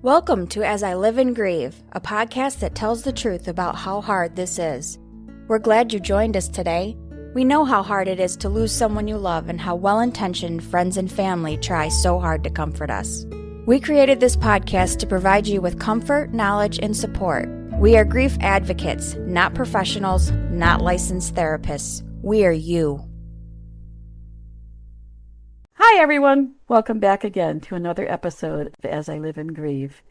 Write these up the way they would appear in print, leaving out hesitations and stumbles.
Welcome to As I Live and Grieve, a podcast that tells the truth about how hard this is. We're glad you joined us today. We know how hard it is to lose someone you love and how well-intentioned friends and family try so hard to comfort us. We created this podcast to provide you with comfort, knowledge, and support. We are grief advocates, not professionals, not licensed therapists. We are you. Hi everyone, welcome back again to another episode of As I Live and Grieve.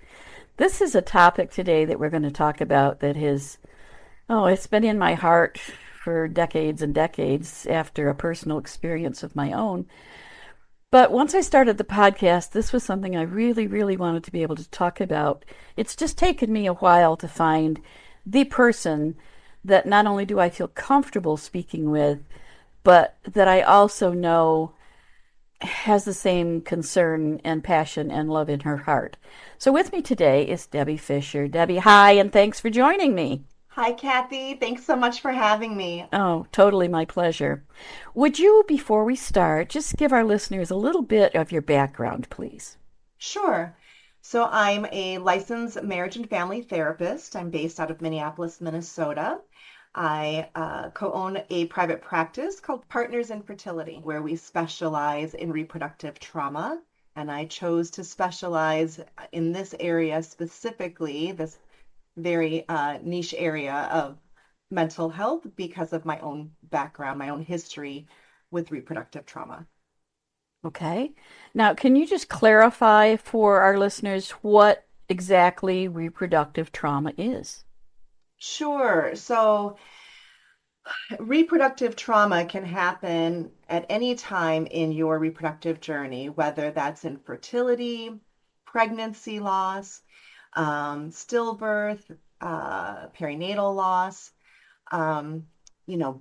This is a topic today that we're going to talk about that has, it's been in my heart for decades and decades after a personal experience of my own. But once I started the podcast, this was something I really, really wanted to be able to talk about. It's just taken me a while to find the person that not only do I feel comfortable speaking with, but that I also know has the same concern and passion and love in her heart. So with me today is Debbie Fischer. Debbie, hi, and thanks for joining me. Hi, Kathy. Thanks so much for having me. Oh, totally my pleasure. Would you, before we start, just give our listeners a little bit of your background, please? Sure. So I'm a licensed marriage and family therapist. I'm based out of Minneapolis, Minnesota. I co-own a private practice called Partners in Fertility, where we specialize in reproductive trauma. And I chose to specialize in this area specifically, this very niche area of mental health because of my own background, my own history with reproductive trauma. Okay. Now, can you just clarify for our listeners what exactly reproductive trauma is? Sure. So reproductive trauma can happen at any time in your reproductive journey, whether that's infertility, pregnancy loss, stillbirth, perinatal loss,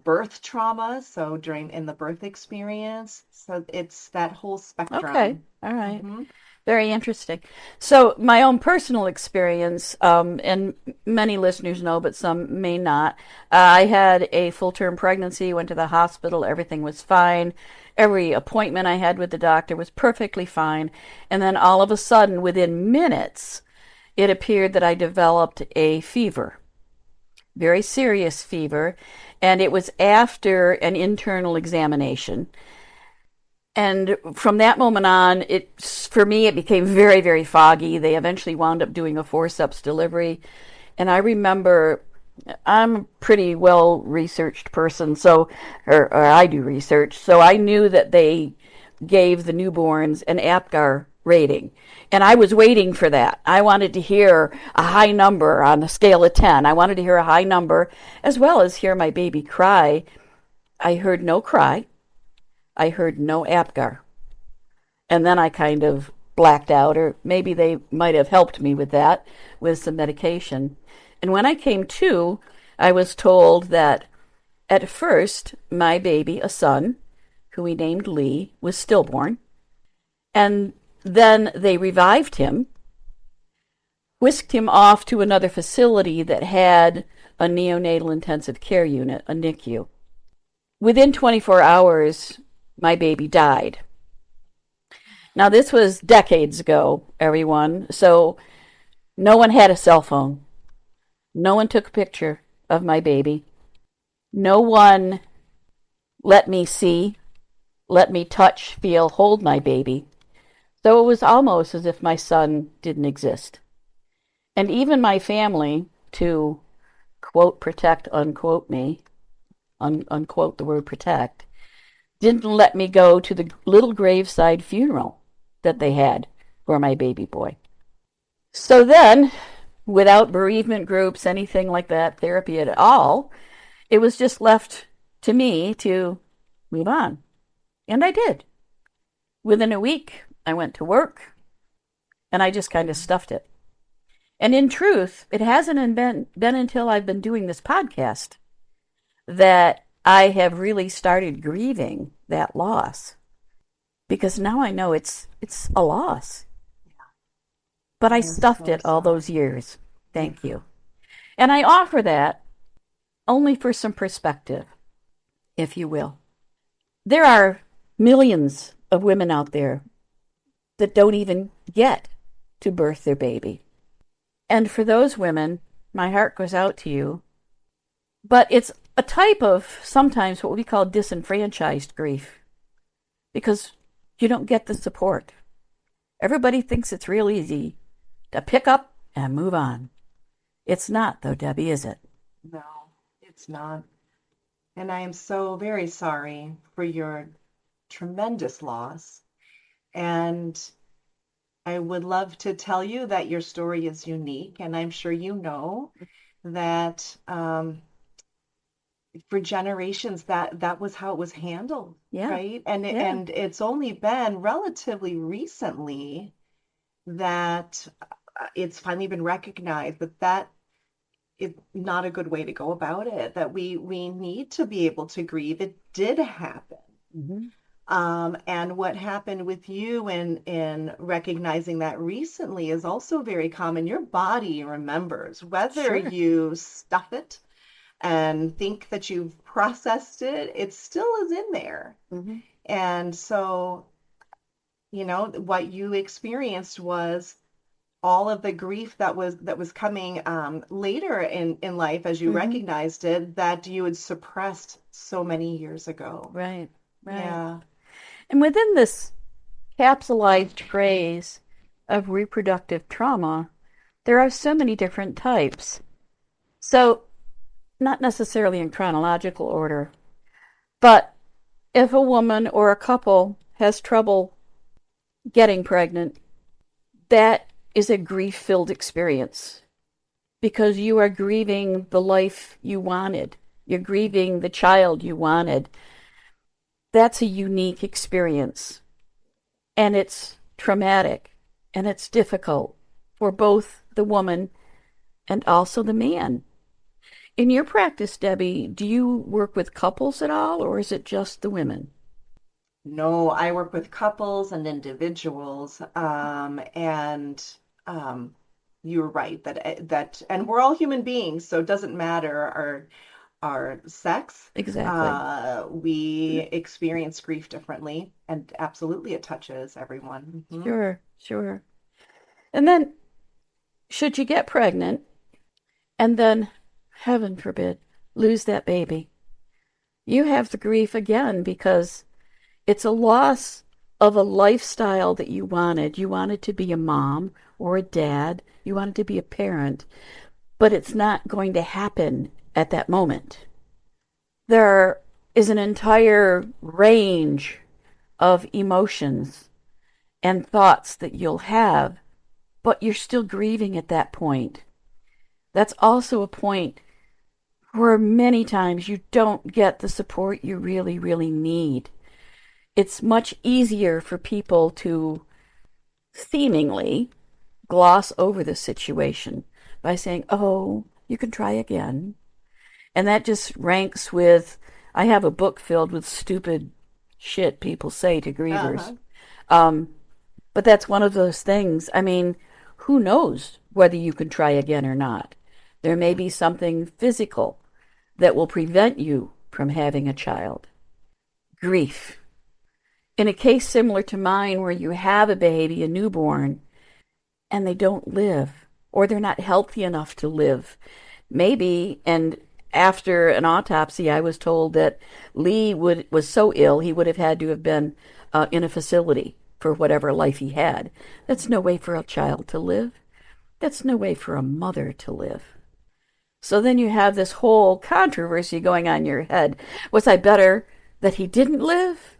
birth trauma. So in the birth experience. So it's that whole spectrum. Okay. All right. Mm-hmm. Very interesting. So my own personal experience, and many listeners know, but some may not, I had a full-term pregnancy, went to the hospital, everything was fine. Every appointment I had with the doctor was perfectly fine. And then all of a sudden, within minutes, it appeared that I developed a fever, very serious fever, and it was after an internal examination. And from that moment on, for me, it became very, very foggy. They eventually wound up doing a forceps delivery. And I remember, I'm a pretty well-researched person, or I do research, so I knew that they gave the newborns an APGAR rating. And I was waiting for that. I wanted to hear a high number on a scale of 10. I wanted to hear a high number, as well as hear my baby cry. I heard no cry. I heard no APGAR. And then I kind of blacked out, or maybe they might have helped me with that, with some medication. And when I came to, I was told that at first my baby, a son, who we named Lee, was stillborn. And then they revived him, whisked him off to another facility that had a neonatal intensive care unit, a NICU. Within 24 hours, my baby died. Now, this was decades ago, everyone, so no one had a cell phone. No one took a picture of my baby. No one let me see, let me touch, feel, hold my baby. So it was almost as if my son didn't exist. And even my family, to quote, protect, unquote me, unquote the word protect, didn't let me go to the little graveside funeral that they had for my baby boy. So then, without bereavement groups, anything like that, therapy at all, it was just left to me to move on. And I did. Within a week, I went to work, and I just kind of stuffed it. And in truth, it hasn't been until I've been doing this podcast that I have really started grieving that loss, because now I know it's a loss. But I stuffed it all those years. Thank you. And I offer that only for some perspective, if you will. There are millions of women out there that don't even get to birth their baby. And for those women, my heart goes out to you. But it's a type of sometimes what we call disenfranchised grief because you don't get the support. Everybody thinks it's real easy to pick up and move on. It's not, though, Debbie, is it? No, it's not. And I am so very sorry for your tremendous loss. And I would love to tell you that your story is unique. And I'm sure you know that for generations that was how it was handled, Yeah. right? And Yeah. and it's only been relatively recently that it's finally been recognized that it's not a good way to go about it, that we need to be able to grieve. It did happen. Mm-hmm. And what happened with you in recognizing that recently is also very common. Your body remembers, whether Sure. you stuff it and think that you've processed it, it still is in there. Mm-hmm. And so, what you experienced was all of the grief that was coming later in life as you Mm-hmm. recognized it that you had suppressed so many years ago. Right. Yeah. And within this capsulized phrase of reproductive trauma, there are so many different types. So, not necessarily in chronological order, but if a woman or a couple has trouble getting pregnant, that is a grief-filled experience because you are grieving the life you wanted. You're grieving the child you wanted. That's a unique experience. And it's traumatic and it's difficult for both the woman and also the man. In your practice, Debbie, do you work with couples at all, or is it just the women? No, I work with couples and individuals, and you're right and we're all human beings, so it doesn't matter our sex. Exactly. We experience grief differently, and absolutely it touches everyone. Mhm. Sure. And then, should you get pregnant and then, heaven forbid, lose that baby, you have the grief again because it's a loss of a lifestyle that you wanted. You wanted to be a mom or a dad. You wanted to be a parent, but it's not going to happen at that moment. There is an entire range of emotions and thoughts that you'll have, but you're still grieving at that point. That's also a point where many times you don't get the support you really, really need. It's much easier for people to seemingly gloss over the situation by saying, oh, you can try again. And that just ranks with, I have a book filled with stupid shit people say to grievers. Uh-huh. But that's one of those things. I mean, who knows whether you can try again or not? There may be something physical that will prevent you from having a child. Grief. In a case similar to mine where you have a baby, a newborn, and they don't live, or they're not healthy enough to live, maybe, and after an autopsy, I was told that Lee was so ill he would have had to have been in a facility for whatever life he had. That's no way for a child to live. That's no way for a mother to live. So then you have this whole controversy going on in your head. Was I better that he didn't live?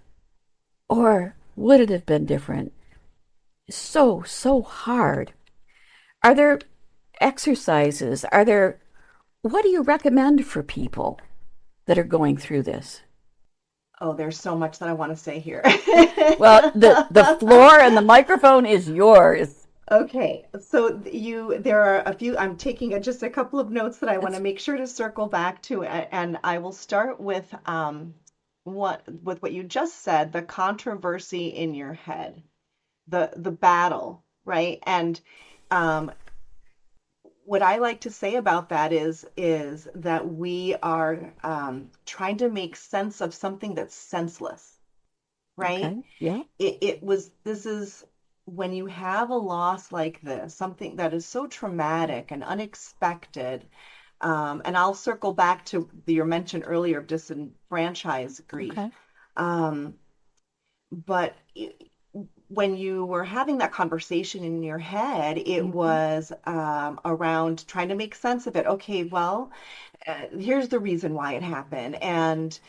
Or would it have been different? So hard. Are there exercises? What do you recommend for people that are going through this? Oh, there's so much that I want to say here. Well, the floor and the microphone is yours. Okay, so there are a few, I'm taking just a couple of notes that I want to make sure to circle back to, and I will start with what you just said, the controversy in your head, the battle, right? And what I like to say about that is that we are trying to make sense of something that's senseless, right? Okay. Yeah. This is when you have a loss like this, something that is so traumatic and unexpected, and I'll circle back to your mention earlier of disenfranchised grief. Okay. Um, but when you were having that conversation in your head, it Hmm. was around trying to make sense of it. Okay, well, here's the reason why it happened, and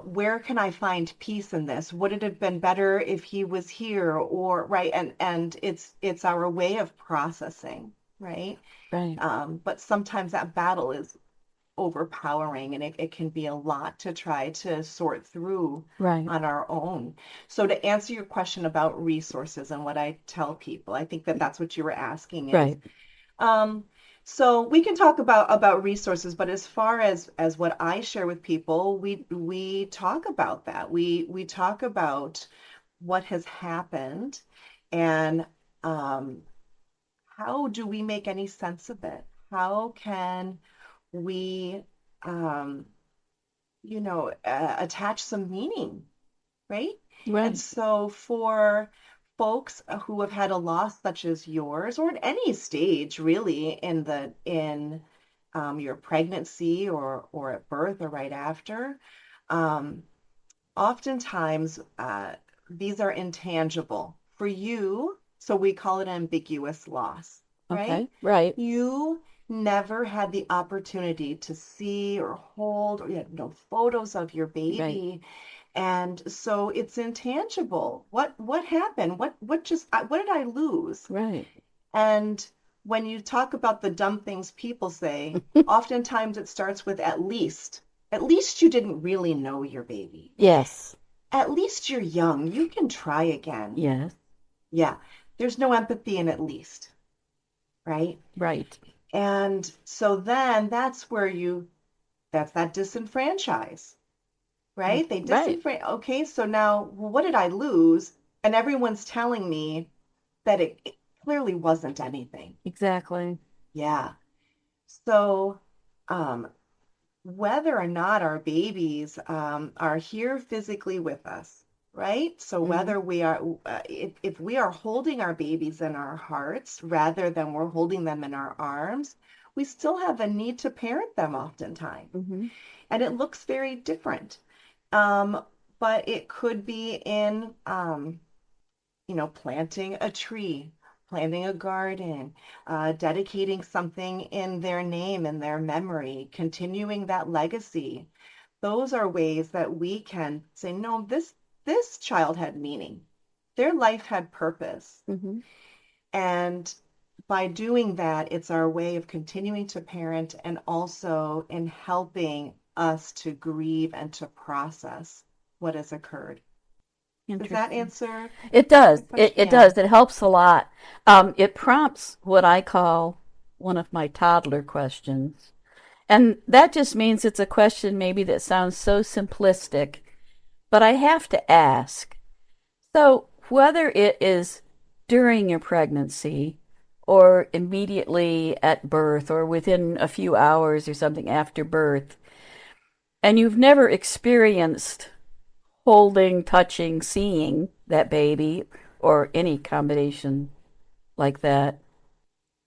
where can I find peace in this? Would it have been better if he was here, or right? And it's our way of processing, right? Right. But sometimes that battle is overpowering and it can be a lot to try to sort through Right. on our own. So to answer your question about resources and what I tell people, I think that that's what you were asking is, Right. um, so we can talk about resources, but as far as what I share with people, we talk about that. We talk about what has happened and um, how do we make any sense of it? How can we, um, attach some meaning, right? And Right. so for folks who have had a loss such as yours, or at any stage really in your pregnancy or at birth or right after, um, oftentimes these are intangible for you. So we call it ambiguous loss, right? Okay. Right. You never had the opportunity to see or hold, or you had no photos of your Right. baby, and so it's intangible. What happened? What did I lose? Right. And when you talk about the dumb things people say, oftentimes it starts with at least. At least you didn't really know your baby. Yes. At least you're young. You can try again. Yes. Yeah. There's no empathy in at least, right? Right. And so then that's that disenfranchise, right? They Right. disenfranchise. Okay, so now, well, what did I lose? And everyone's telling me that it clearly wasn't anything. Exactly. Yeah. So, um, whether or not our babies are here physically with us, right? So Hmm. whether we are, if we are holding our babies in our hearts rather than we're holding them in our arms, we still have a need to parent them oftentimes. Hmm. And it looks very different. Um, but it could be in, planting a tree, planting a garden, dedicating something in their name, in their memory, continuing that legacy. Those are ways that we can say, no, this child had meaning. Their life had purpose. Hmm. And by doing that, it's our way of continuing to parent and also in helping us to grieve and to process what has occurred. Does that Interesting. answer It the does. It, question? it Yeah. does. It helps a lot. It prompts what I call one of my toddler questions. And that just means it's a question maybe that sounds so simplistic, but I have to ask. So, whether it is during your pregnancy or immediately at birth or within a few hours or something after birth, and you've never experienced holding, touching, seeing that baby or any combination like that,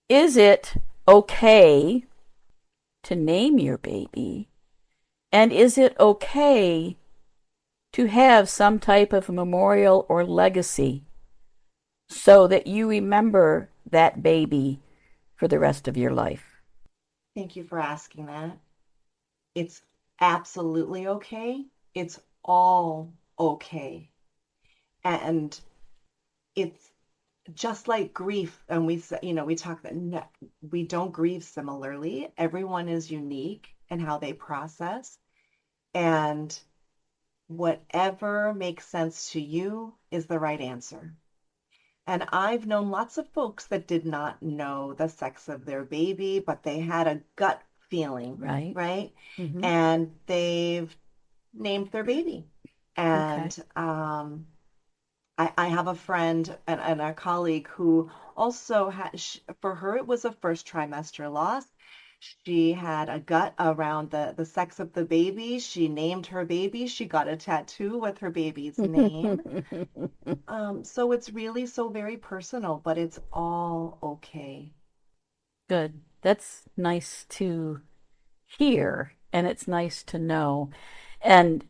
is it okay to name your baby? And is it okay to have some type of memorial or legacy so that you remember that baby for the rest of your life? Thank you for asking that. It's absolutely okay. It's all okay. And it's just like grief. And we say, we talk that no, we don't grieve similarly. Everyone is unique in how they process. And whatever makes sense to you is the right answer. And I've known lots of folks that did not know the sex of their baby, but they had a gut feeling, Right? right? Mm-hmm. And they've named their baby. Okay. And I have a friend and a colleague who also had, for her, it was a first trimester loss. She had a gut around the sex of the baby. She named her baby. She got a tattoo with her baby's name. So it's really so very personal, but it's all okay. Good. That's nice to hear, and it's nice to know. And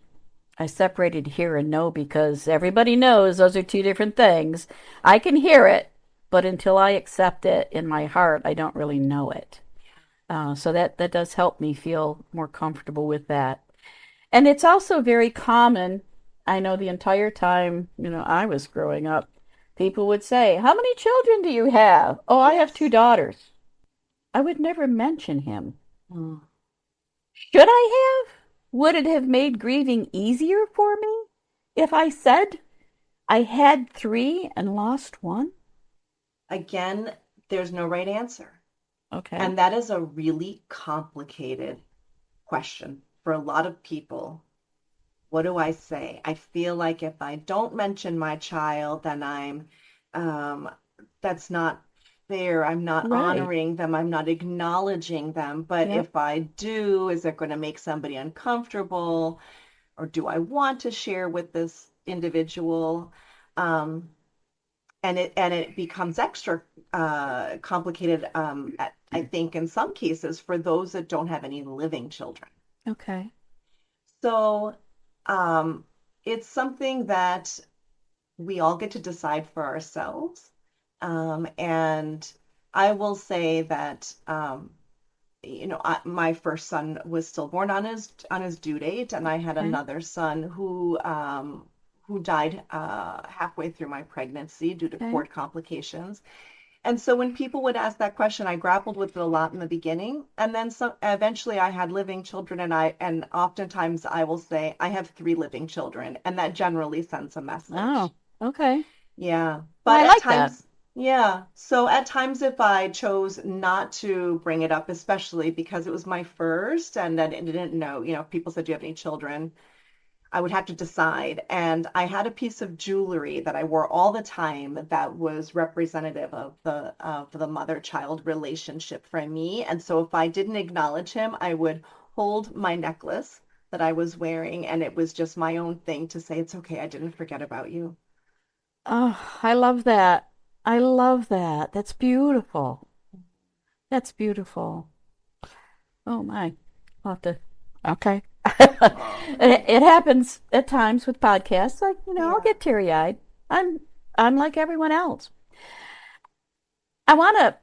I separated hear and know because everybody knows those are two different things. I can hear it, but until I accept it in my heart, I don't really know it. So that does help me feel more comfortable with that. And it's also very common. I know the entire time, I was growing up, people would say, "How many children do you have?" "Oh, I have two Yes. daughters." I would never mention him. Mm. Should I have? Would it have made grieving easier for me if I said I had three and lost one? Again, there's no right answer. Okay. And that is a really complicated question for a lot of people. What do I say? I feel like if I don't mention my child, then um, that's not fair. I'm not Right. honoring them. I'm not acknowledging them. But Yep. if I do, is it going to make somebody uncomfortable? Or do I want to share with this individual? Um, and it becomes extra complicated, I think, in some cases for those that don't have any living children. Okay. So um, it's something that we all get to decide for ourselves. And I will say that my first son was stillborn on his due date, and I had Okay. another son who died halfway through my pregnancy due to Okay. cord complications. And so when people would ask that question, I grappled with it a lot in the beginning, and then eventually I had living children, and oftentimes I will say I have three living children, and that generally sends a message. Oh, okay. Yeah. Well, But I at like that. times, yeah. So at times, if I chose not to bring it up, especially because it was my first and I didn't know, if people said, "Do you have any children?" I would have to decide. And I had a piece of jewelry that I wore all the time that was representative of the mother-child relationship for me. And so if I didn't acknowledge him, I would hold my necklace that I was wearing, and it was just my own thing to say, "It's okay, I didn't forget about you." Oh, I love that. I love that. That's beautiful. That's beautiful. Oh my. I'll have to. Okay. Oh, It happens at times with podcasts. Like, I'll yeah. get teary-eyed. I'm like everyone else. I want to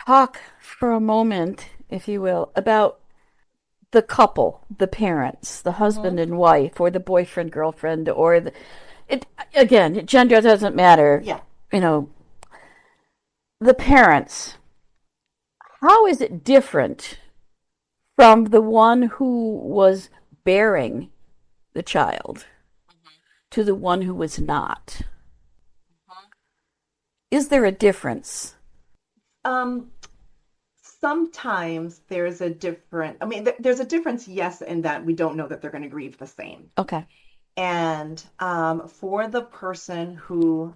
talk for a moment, if you will, about the couple, the parents, the husband Hmm. and wife, or the boyfriend, girlfriend, or it again, gender doesn't matter. Yeah. You know, the parents. How is it different from the one who was bearing the child to the one who was not? Is there a difference? Um, Sometimes there's a different, I mean, there's a difference, yes, in that we don't know that they're going to grieve the same. Okay. And for the person who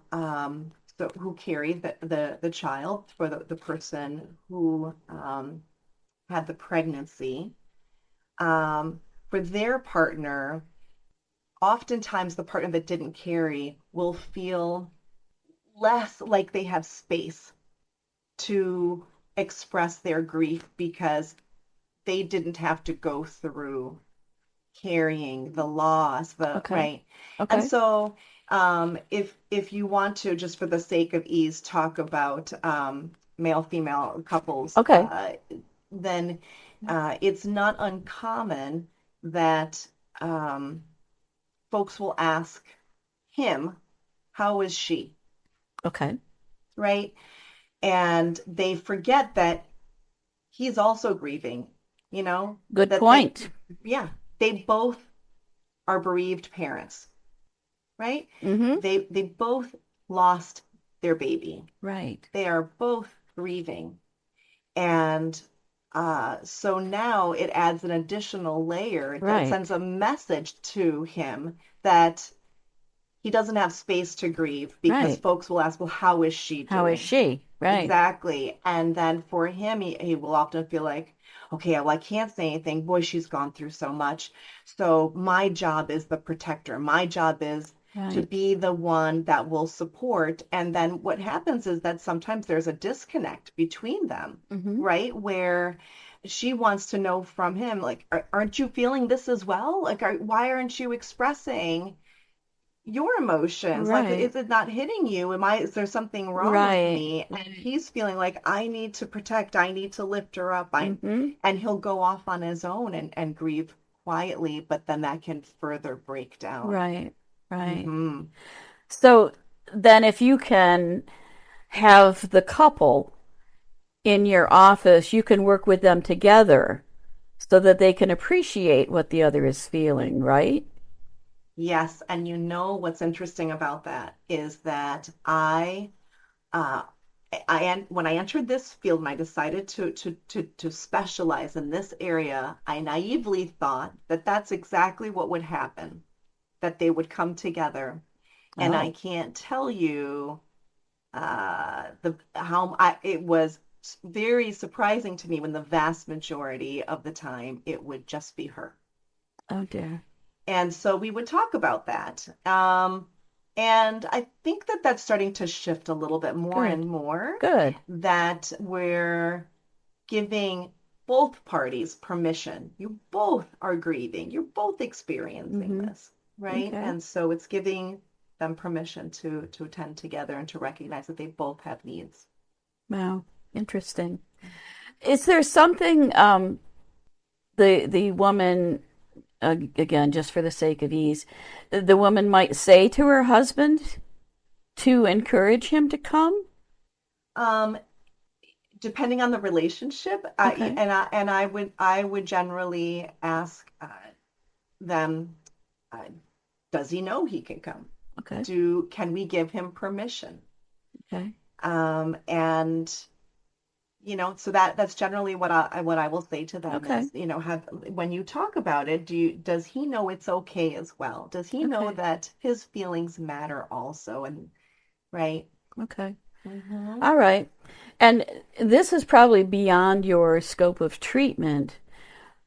carried the child, for the person who had the pregnancy, for their partner, oftentimes the partner that didn't carry will feel less like they have space to express their grief because they didn't have to go through carrying the loss, the Okay. right. And Okay. so if you want to, just for the sake of ease, talk about male female couples, Okay. then it's not uncommon that um, folks will ask him, "How is she?" Okay. Right? And they forget that he's also grieving, you know, Good that they, point. yeah, they both are bereaved parents, right? Mm-hmm. They both lost their baby. Right. They are both grieving. And so now it adds an additional layer. It sends Right. a message to him that he doesn't have space to grieve because Right. folks will ask, "Well, how is she How is doing?" she? right. Exactly. And then for him, he will often feel like, okay, well, I can't say anything. Boy, she's gone through so much. So my job is the protector. My job is to Right. be the one that will support. And then what happens is that sometimes there's a disconnect between them, Mm-hmm. right? Where she wants to know from him, like, aren't you feeling this as well? Like, why aren't you expressing your emotions? Like, Right. is it not hitting you? Is there something wrong with Right. me? And he's feeling like, I need to protect, I need to lift her up. Mm-hmm. And he'll go off on his own and grieve quietly, but then that can further break down. Right. Right. Hmm. So then if you can have the couple in your office, you can work with them together so that they can appreciate what the other is feeling, right? Yes, and you know what's interesting about that is that uh, when I entered this field and I decided to specialize in this area, I naively thought that that's exactly what would happen, that they would come together. And I Oh, can't tell you the how it was very surprising to me when the vast majority of the time it would just be her. oh dear. And so we would talk about that. And I think that that's starting to shift a little bit more Good. and more, Good. that we're giving both parties permission. You both are grieving. You're both experiencing Mm-hmm. this, right? Okay. And so it's giving them permission to attend together and to recognize that they both have needs. Wow. Interesting. Is there something the woman again, just for the sake of ease, the woman might say to her husband to encourage him to come? Um, Depending on the relationship, Okay. I would generally ask them, uh, does he know he can come? Okay. Can we give him permission? Okay. And so that's generally what I will say to them Okay. is, have when you talk about it, does he know it's okay as well? Does he know Okay. that his feelings matter also? And right. Okay. Hmm. All right. And this is probably beyond your scope of treatment,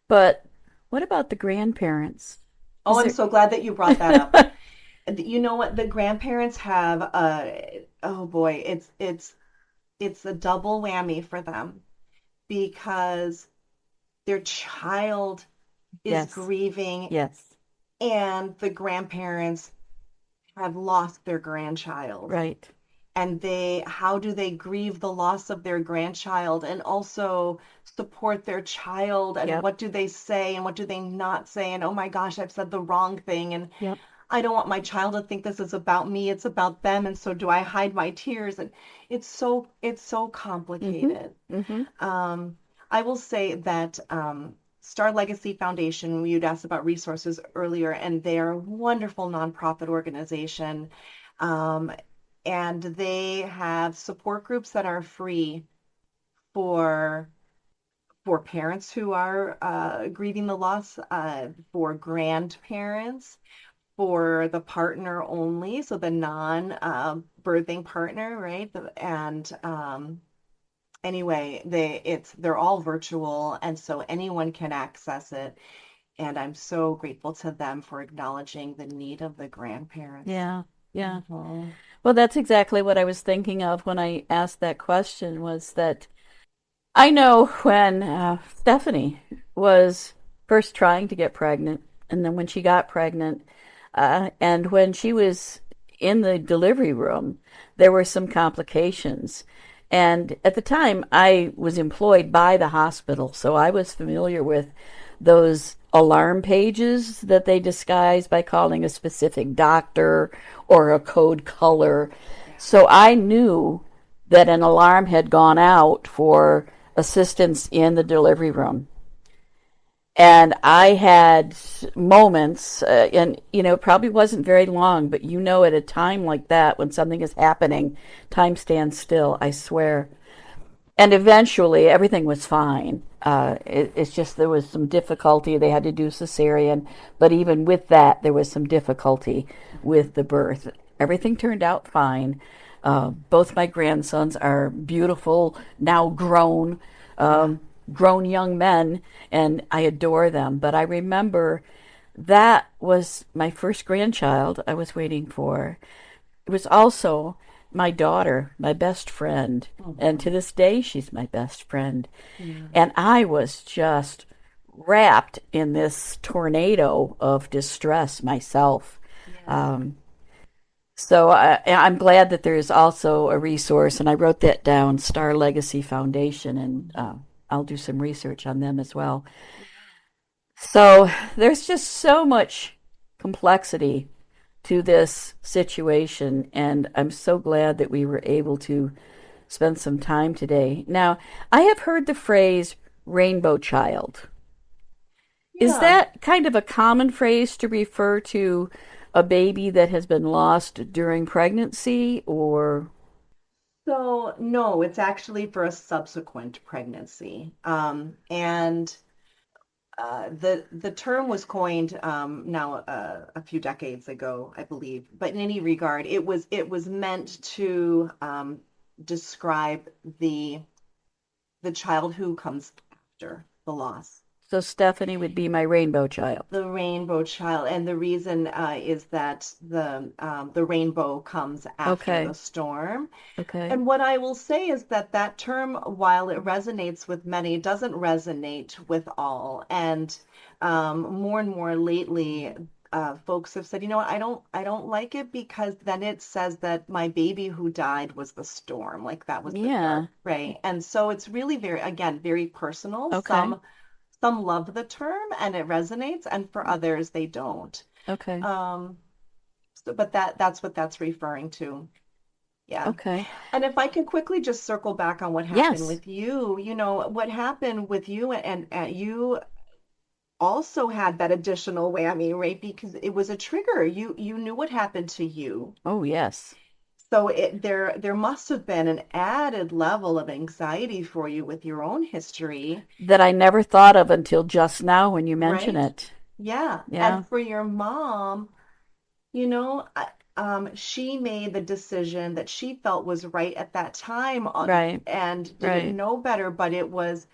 but what about the grandparents? Oh, Is I'm there so glad that you brought that up. You know what? The grandparents have oh boy, it's a double whammy for them because their child is Yes. grieving Yes. and the grandparents have lost their grandchild. Right. And how do they grieve the loss of their grandchild and also support their child, and Yep. what do they say and what do they not say, and oh my gosh, I've said the wrong thing, and Yep. I don't want my child to think this is about me, it's about them, and so do I hide my tears? And it's so Mm-hmm. complicated. Mm-hmm. um, I will say that Star Legacy Foundation, you'd asked about resources earlier, and they are a wonderful nonprofit organization. Um, and they have support groups that are free for parents who are grieving the loss, for grandparents, for the partner only, so the non birthing partner, right? And anyway, they're all virtual, and so anyone can access it. And I'm so grateful to them for acknowledging the need of the grandparents. Yeah. Yeah. Mhm. Well, that's exactly what I was thinking of when I asked that question was that I know when Stephanie was first trying to get pregnant, and then when she got pregnant, and when she was in the delivery room, there were some complications. And at the time, I was employed by the hospital, so I was familiar with those alarm pages that they disguise by calling a specific doctor or a code color. So I knew that an alarm had gone out for assistance in the delivery room. And I had moments, and it probably wasn't very long, but at a time like that, when something is happening, time stands still, I swear. And eventually, everything was fine. It's just there was some difficulty. They had to do cesarean, but even with that, there was some difficulty with the birth. Everything turned out fine. Both my grandsons are beautiful, now grown young men, and I adore them. But I remember that was my first grandchild I was waiting for. It was also my daughter, my best friend, and to this day she's my best friend. Yeah. And I was just wrapped in this tornado of distress myself. Yeah. So I'm glad that there's also a resource, and I wrote that down, Star Legacy Foundation, and I'll do some research on them as well. So there's just so much complexity to this situation, and I'm so glad that we were able to spend some time today. Now, I have heard the phrase rainbow child. Is Yeah. that kind of a common phrase to refer to a baby that has been lost during pregnancy, or? So no, it's actually for a subsequent pregnancy. And the term was coined now a few decades ago, I believe. But in any regard, it was meant to describe the child who comes after the loss. So Stephanie would be my rainbow child. The rainbow child, and the reason is that the rainbow comes after Okay. the storm. Okay. And what I will say is that that term, while it resonates with many, doesn't resonate with all. And more and more lately, folks have said, you know what, I don't like it because then it says that my baby who died was the storm, like that was the Yeah. dark, right? And so it's really very personal. Okay. Some love the term and it resonates, and for others they don't. Okay. But that's what that's referring to. Yeah. Okay. And if I can quickly just circle back on what happened Yes. with you, what happened with you, and you also had that additional whammy, right? Because it was a trigger. You knew what happened to you. Oh, yes. So there must have been an added level of anxiety for you with your own history, That I never thought of until just now when you mention right? it. Yeah. Yeah. And for your mom, she made the decision that she felt was right at that time Right. and Right. didn't know better, but it was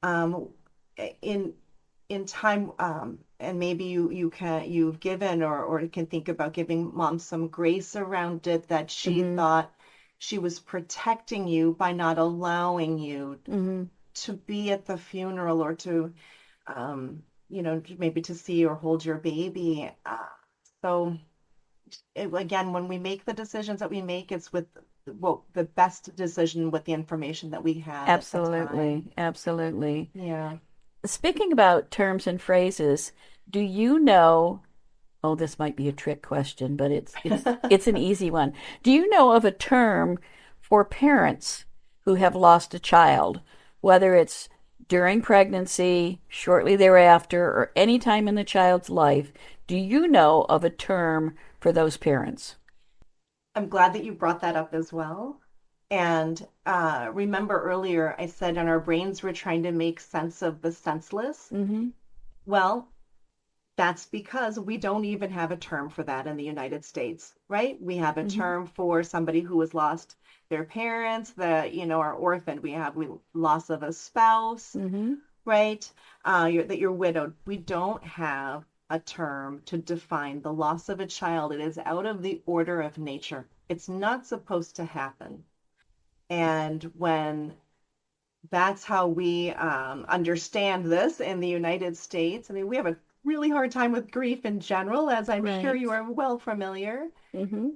um, in time, and maybe you've given or you can think about giving mom some grace around it, that she Mm-hmm. thought she was protecting you by not allowing you Mm-hmm. to be at the funeral or to maybe to see or hold your baby. So again, when we make the decisions that we make, it's with the best decision with the information that we have at the time. Absolutely. Absolutely. Yeah. Speaking about terms and phrases, do you know, oh, this might be a trick question, but it's an easy one. Do you know of a term for parents who have lost a child, whether it's during pregnancy, shortly thereafter, or any time in the child's life? Do you know of a term for those parents? I'm glad that you brought that up as well. And remember earlier, I said in our brains, we're trying to make sense of the senseless. Mm-hmm. Well, that's because we don't even have a term for that in the United States, right? We have a Mm-hmm. term for somebody who has lost their parents, that, are orphaned. We loss of a spouse, Mm-hmm. right? That you're widowed. We don't have a term to define the loss of a child. It is out of the order of nature. It's not supposed to happen. And when that's how we understand this in the United States, I mean, we have a really hard time with grief in general, as I'm sure Right. you are well familiar. Mm-hmm.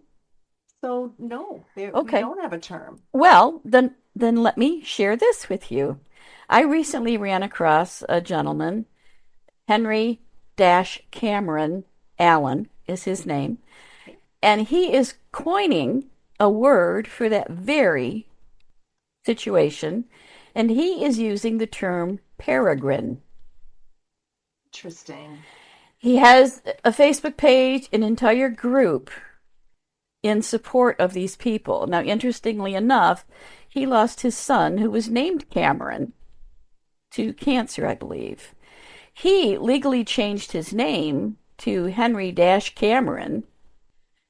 So no, we Okay. don't have a term. Well, then let me share this with you. I recently ran across a gentleman, Henry Cameron Allen is his name, and he is coining a word for that very situation, and he is using the term peregrine. Interesting. He has a Facebook page, an entire group in support of these people. Now, interestingly enough, he lost his son, who was named Cameron, to cancer, I believe. He legally changed his name to Henry Cameron.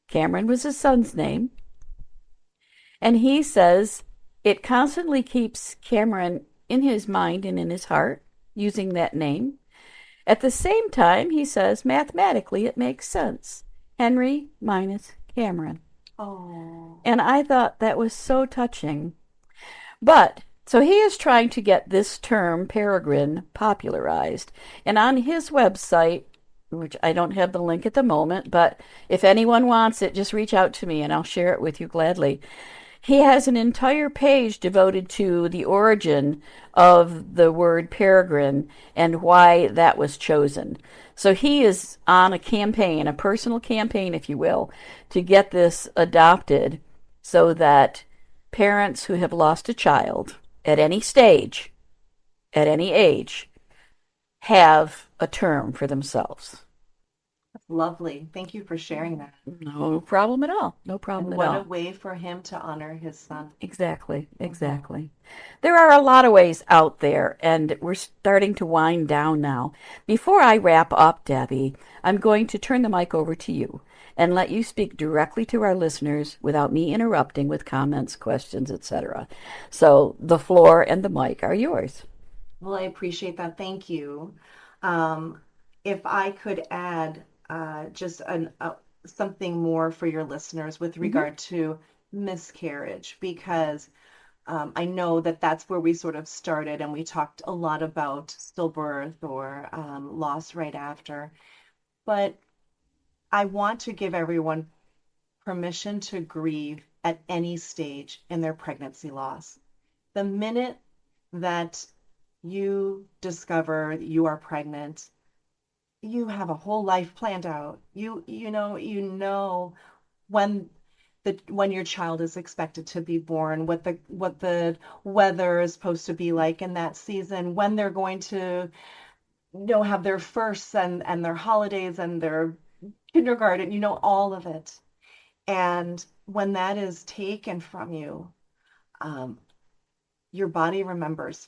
Cameron was his son's name. And he says it constantly keeps Cameron in his mind and in his heart, using that name. At the same time, he says mathematically it makes sense. Henry minus Cameron. Oh. And I thought that was so touching. But, so he is trying to get this term, peregrine, popularized. And on his website, which I don't have the link at the moment, but if anyone wants it, just reach out to me and I'll share it with you gladly. He has an entire page devoted to the origin of the word peregrine and why that was chosen. So he is on a campaign, a personal campaign, if you will, to get this adopted so that parents who have lost a child at any stage, at any age, have a term for themselves. That's lovely. Thank you for sharing that. No problem at all. No problem And at all. what a way for him to honor his son. Exactly, exactly. There are a lot of ways out there, and we're starting to wind down now. Before I wrap up, Debbie, I'm going to turn the mic over to you and let you speak directly to our listeners without me interrupting with comments, questions, etc. So the floor and the mic are yours. Well, I appreciate that. Thank you. If I could add just something more for your listeners with regard to miscarriage, because I know that that's where we sort of started, and we talked a lot about stillbirth or loss right after. But I want to give everyone permission to grieve at any stage in their pregnancy loss. The minute that you discover you are pregnant, you have a whole life planned out. You know when your child is expected to be born, what the weather is supposed to be like in that season, when they're going to have their firsts and their holidays and their kindergarten, all of it. And when that is taken from you, your body remembers.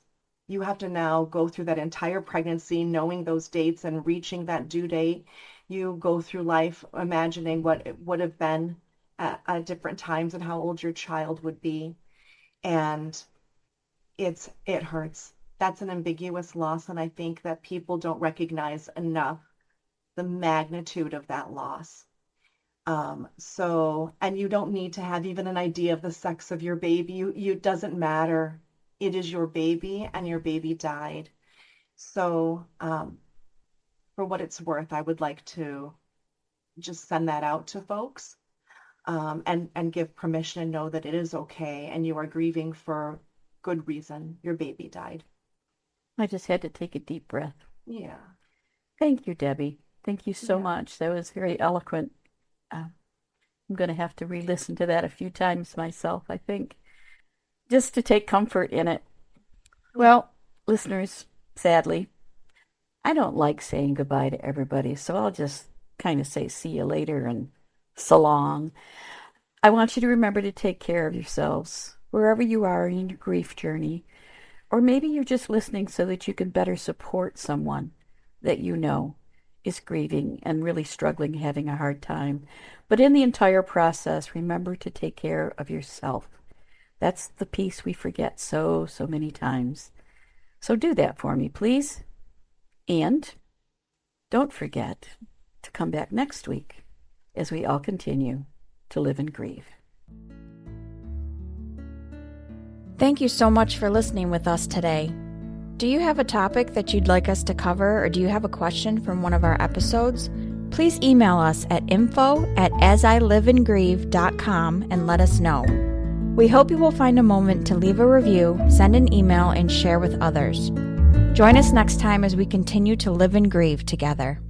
You have to now go through that entire pregnancy, knowing those dates and reaching that due date. You go through life imagining what it would have been at different times and how old your child would be. And it hurts. That's an ambiguous loss. And I think that people don't recognize enough the magnitude of that loss. And you don't need to have even an idea of the sex of your baby. It doesn't matter. It is your baby, and your baby died. So for what it's worth, I would like to just send that out to folks and give permission and know that it is okay, and you are grieving for good reason. Your baby died. I just had to take a deep breath. Yeah. Thank you, Debbie. Thank you so much. That was very eloquent. I'm going to have to re-listen to that a few times myself, I think, just to take comfort in it. Well, listeners, sadly, I don't like saying goodbye to everybody, so I'll just kind of say see you later and so long. I want you to remember to take care of yourselves wherever you are in your grief journey. Or maybe you're just listening so that you can better support someone that you know is grieving and really struggling, having a hard time. But in the entire process, remember to take care of yourself. That's the piece we forget so many times. So do that for me, please. And don't forget to come back next week as we all continue to live and grieve. Thank you so much for listening with us today. Do you have a topic that you'd like us to cover, or do you have a question from one of our episodes? Please email us at info@asiliveandgrieve.com and let us know. We hope you will find a moment to leave a review, send an email, and share with others. Join us next time as we continue to live and grieve together.